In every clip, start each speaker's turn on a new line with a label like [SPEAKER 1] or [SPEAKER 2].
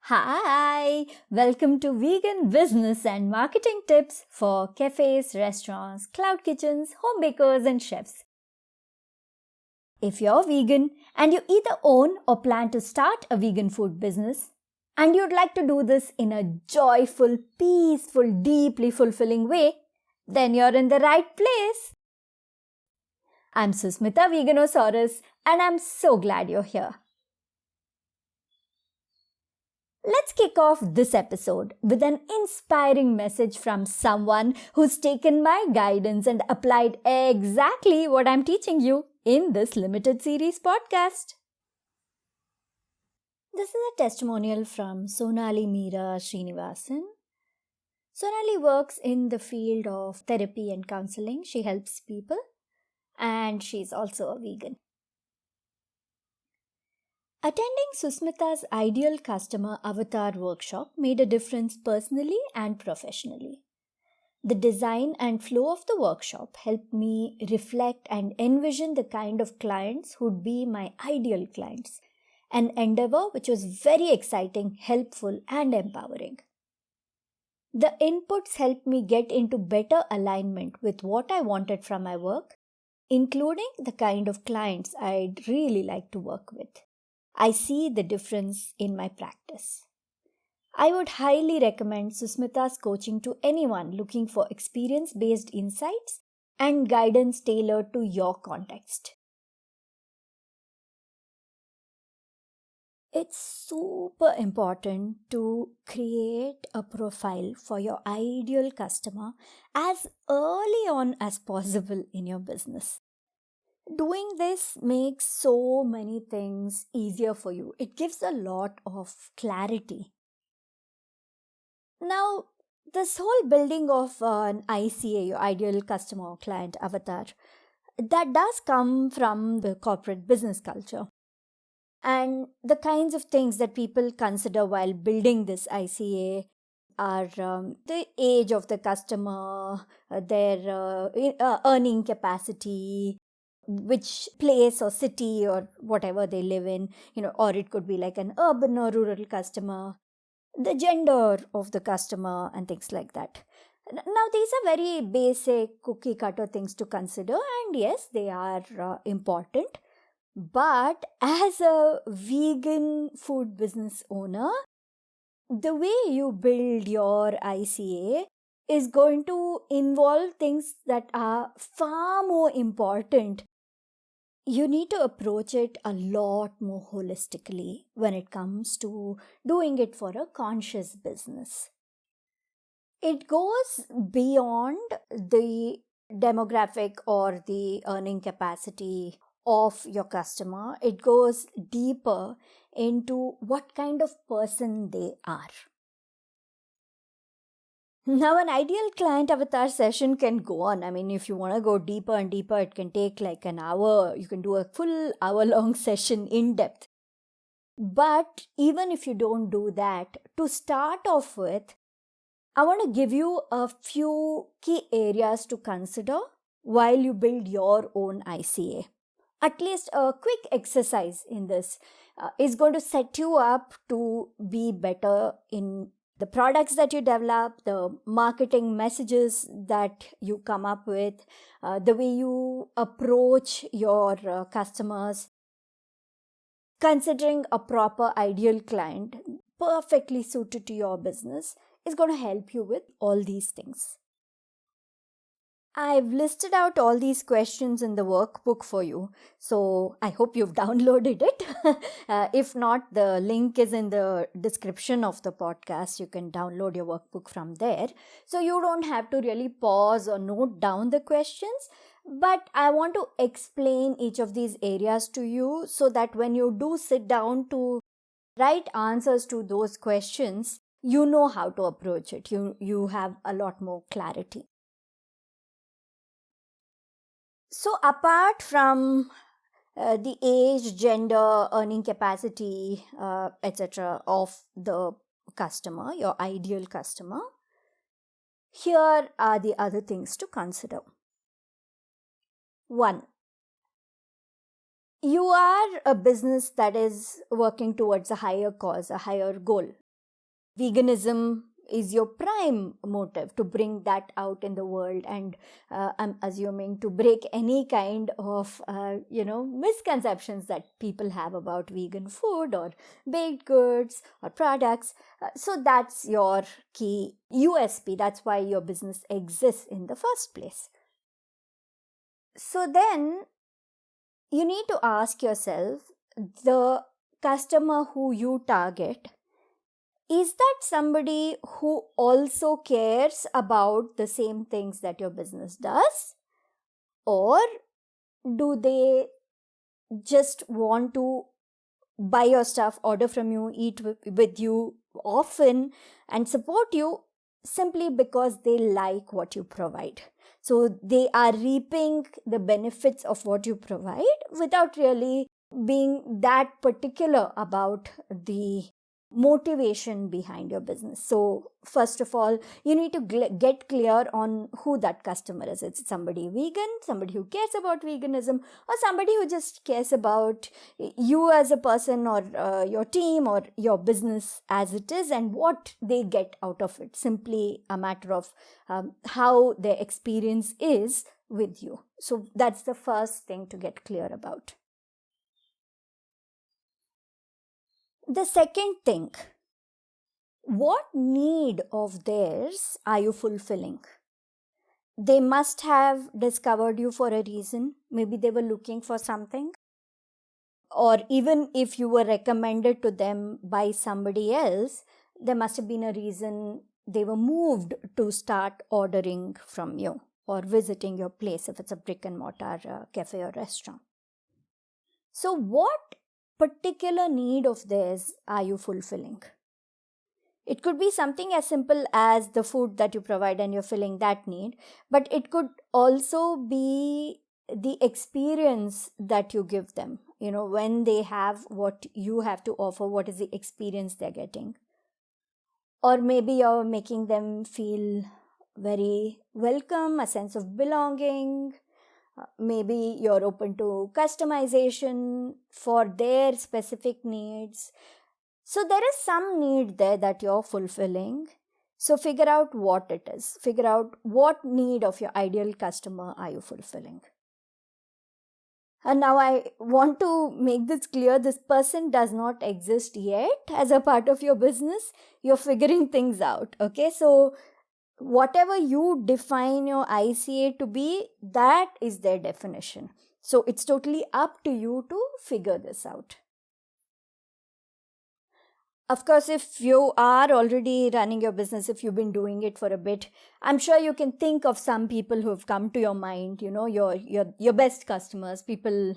[SPEAKER 1] Hi, welcome to Vegan Business and Marketing Tips for cafes, restaurants, cloud kitchens, home bakers, and chefs. If you're vegan and you either own or plan to start a vegan food business, and you'd like to do this in a joyful, peaceful, deeply fulfilling way, then you're in the right place. I'm Susmitha Veganosaurus, and I'm so glad you're here. Let's kick off this episode with an inspiring message from someone who's taken my guidance and applied exactly what I'm teaching you in this limited series podcast. This is a testimonial from Sonali Meera Srinivasan. Sonali works in the field of therapy and counseling. She helps people, and she's also a vegan. Attending Susmitha's Ideal Customer Avatar workshop made a difference personally and professionally. The design and flow of the workshop helped me reflect and envision the kind of clients who'd be my ideal clients, an endeavor which was very exciting, helpful, and empowering. The inputs helped me get into better alignment with what I wanted from my work, including the kind of clients I'd really like to work with. I see the difference in my practice. I would highly recommend Susmitha's coaching to anyone looking for experience-based insights and guidance tailored to your context. It's super important to create a profile for your ideal customer as early on as possible in your business. Doing this makes so many things easier for you. It gives a lot of clarity. Now, this whole building of an ICA, your ideal customer or client avatar, that does come from the corporate business culture. And the kinds of things that people consider while building this ICA are the age of the customer, their earning capacity, which place or city or whatever they live in, or it could be like an urban or rural customer, the gender of the customer, and things like that. Now, these are very basic cookie cutter things to consider, and yes, they are important. But as a vegan food business owner, the way you build your ICA is going to involve things that are far more important. You need to approach it a lot more holistically when it comes to doing it for a conscious business. It goes beyond the demographic or the earning capacity of your customer. It goes deeper into what kind of person they are. Now, an ideal client avatar session can go on. I mean, if you want to go deeper and deeper, it can take like an hour. You can do a full hour-long session in depth. But even if you don't do that, to start off with, I want to give you a few key areas to consider while you build your own ICA. At least a quick exercise in this is going to set you up to be better in the products that you develop, the marketing messages that you come up with, the way you approach your customers. Considering a proper ideal client perfectly suited to your business is going to help you with all these things. I've listed out all these questions in the workbook for you, so I hope you've downloaded it. If not, the link is in the description of the podcast. You can download your workbook from there. So you don't have to really pause or note down the questions, but I want to explain each of these areas to you so that when you do sit down to write answers to those questions, you know how to approach it. You have a lot more clarity. So, apart from the age, gender, earning capacity, etc., of the customer, your ideal customer, here are the other things to consider. 1. You are a business that is working towards a higher cause, a higher goal. veganism is your prime motive to bring that out in the world, and I'm assuming to break any kind of misconceptions that people have about vegan food or baked goods or products. So that's your key USP. That's why your business exists in the first place. So then you need to ask yourself, the customer who you target, is that somebody who also cares about the same things that your business does? Or do they just want to buy your stuff, order from you, eat with you often, and support you simply because they like what you provide? So they are reaping the benefits of what you provide without really being that particular about the motivation behind your business. So first of all, you need to get clear on who that customer is. It's somebody vegan, somebody who cares about veganism, or somebody who just cares about you as a person, or your team, or your business as it is, and what they get out of it. Simply a matter of how their experience is with you. So that's the first thing to get clear about. The second thing, what need of theirs are you fulfilling? They must have discovered you for a reason. Maybe they were looking for something. Or even if you were recommended to them by somebody else, there must have been a reason they were moved to start ordering from you or visiting your place if it's a brick and mortar cafe or restaurant. So what particular need of theirs are you fulfilling? It could be something as simple as the food that you provide and you're filling that need, but it could also be the experience that you give them. When they have what you have to offer, what is the experience they're getting? Or maybe you're making them feel very welcome, a sense of belonging. Maybe you're open to customization for their specific needs. So there is some need there that you're fulfilling. So figure out what it is. Figure out what need of your ideal customer are you fulfilling. And now I want to make this clear. This person does not exist yet as a part of your business. You're figuring things out. Okay, so whatever you define your ICA to be, that is their definition. So it's totally up to you to figure this out. Of course, if you are already running your business, if you've been doing it for a bit, I'm sure you can think of some people who have come to your mind, your best customers, people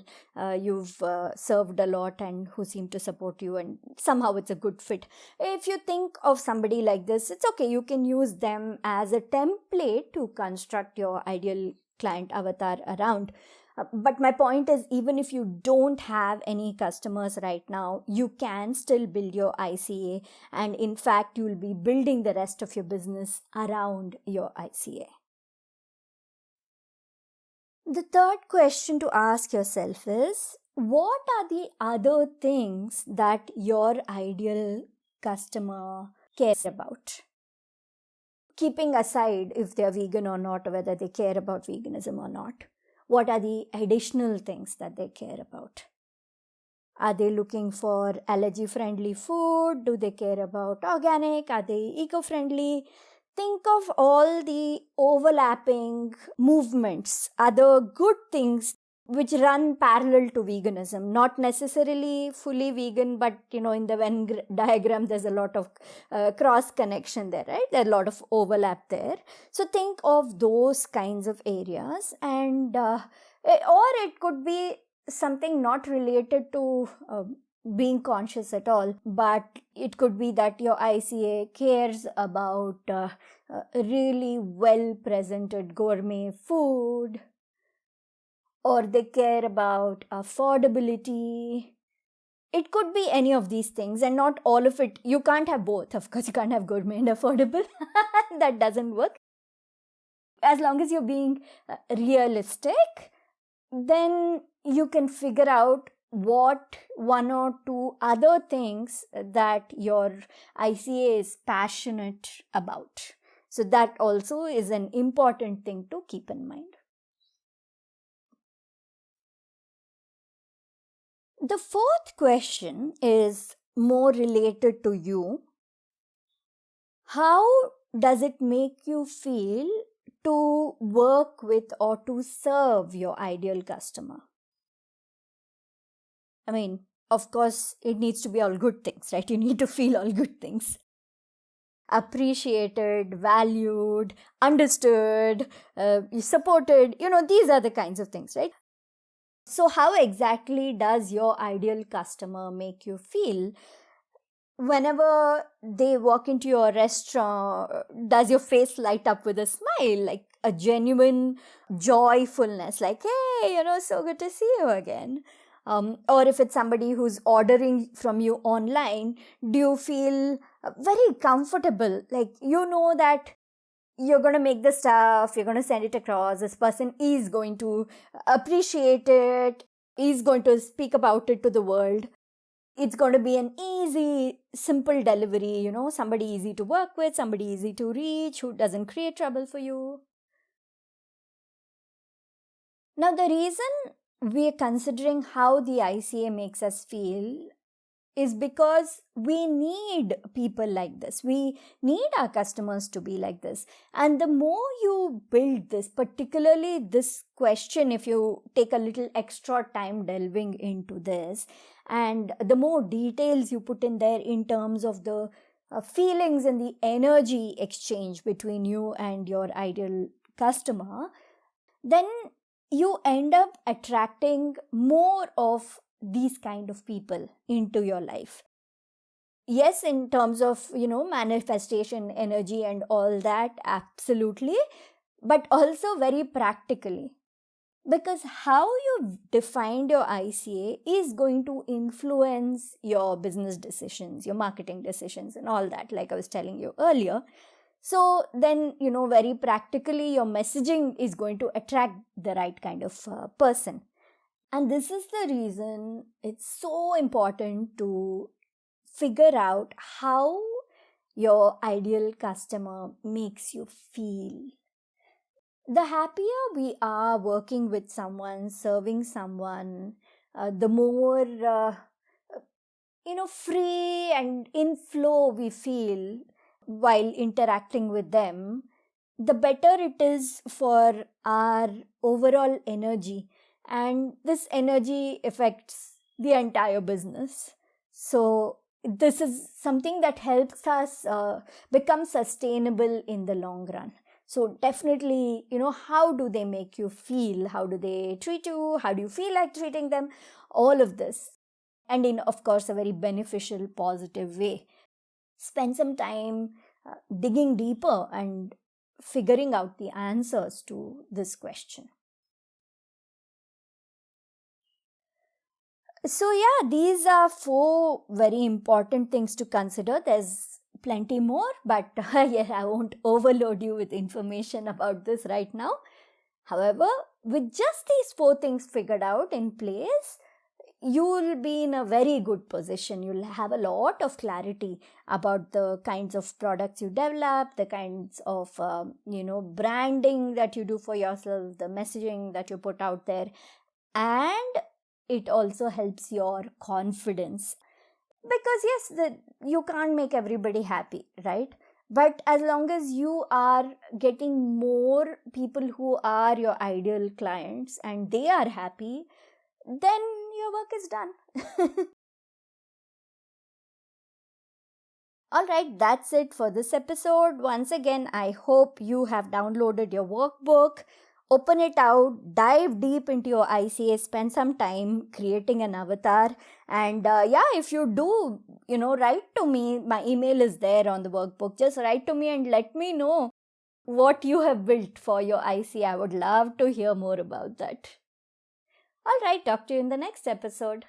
[SPEAKER 1] you've served a lot and who seem to support you, and somehow it's a good fit. If you think of somebody like this, it's okay. You can use them as a template to construct your ideal client avatar around. But my point is, even if you don't have any customers right now, you can still build your ICA. And in fact, you'll be building the rest of your business around your ICA. The third question to ask yourself is, what are the other things that your ideal customer cares about? Keeping aside if they're vegan or not, or whether they care about veganism or not. What are the additional things that they care about? Are they looking for allergy-friendly food? Do they care about organic? Are they eco-friendly? Think of all the overlapping movements, other good things which run parallel to veganism, not necessarily fully vegan, but in the Venn diagram there's a lot of cross connection there, right? There's a lot of overlap there. So think of those kinds of areas, and or it could be something not related to being conscious at all, but it could be that your ICA cares about really well presented gourmet food, or they care about affordability. It could be any of these things, and not all of it. You can't have both. Of course, you can't have gourmet and affordable. That doesn't work. As long as you're being realistic, then you can figure out what one or two other things that your ICA is passionate about. So that also is an important thing to keep in mind. The fourth question is more related to you. How does it make you feel to work with or to serve your ideal customer? I mean, of course, it needs to be all good things, right? You need to feel all good things. Appreciated, valued, understood, supported. These are the kinds of things, right? So, how exactly does your ideal customer make you feel? Whenever they walk into your restaurant, does your face light up with a smile, like a genuine joyfulness, like, hey, so good to see you again? Or if it's somebody who's ordering from you online, do you feel very comfortable? Like, that you're going to make the stuff, you're going to send it across, this person is going to appreciate it, is going to speak about it to the world. It's going to be an easy, simple delivery, somebody easy to work with, somebody easy to reach, who doesn't create trouble for you. Now, the reason we're considering how the ICA makes us feel is because we need people like this. We need our customers to be like this. And the more you build this, particularly this question, if you take a little extra time delving into this, and the more details you put in there in terms of the feelings and the energy exchange between you and your ideal customer, then you end up attracting more of these kind of people into your life. Yes, in terms of, manifestation, energy and all that, absolutely, but also very practically. Because how you defined your ICA is going to influence your business decisions, your marketing decisions and all that, like I was telling you earlier. So then, very practically, your messaging is going to attract the right kind of person. And this is the reason it's so important to figure out how your ideal customer makes you feel. The happier we are working with someone, serving someone, the more free and in flow we feel while interacting with them, the better it is for our overall energy. And this energy affects the entire business. So this is something that helps us become sustainable in the long run. So definitely, how do they make you feel? How do they treat you? How do you feel like treating them? All of this. And in, of course, a very beneficial, positive way. Spend some time digging deeper and figuring out the answers to this question. So yeah, these are 4 very important things to consider. There's plenty more, but yeah, I won't overload you with information about this right now. However, with just these 4 things figured out in place, you will be in a very good position. You'll have a lot of clarity about the kinds of products you develop, the kinds of branding that you do for yourself, the messaging that you put out there, and it also helps your confidence. Because yes, you can't make everybody happy, right? But as long as you are getting more people who are your ideal clients and they are happy, then your work is done. Alright, that's it for this episode. Once again, I hope you have downloaded your workbook. Open it out, dive deep into your ICA, spend some time creating an avatar. And if you do, write to me. My email is there on the workbook. Just write to me and let me know what you have built for your ICA. I would love to hear more about that. Alright, talk to you in the next episode.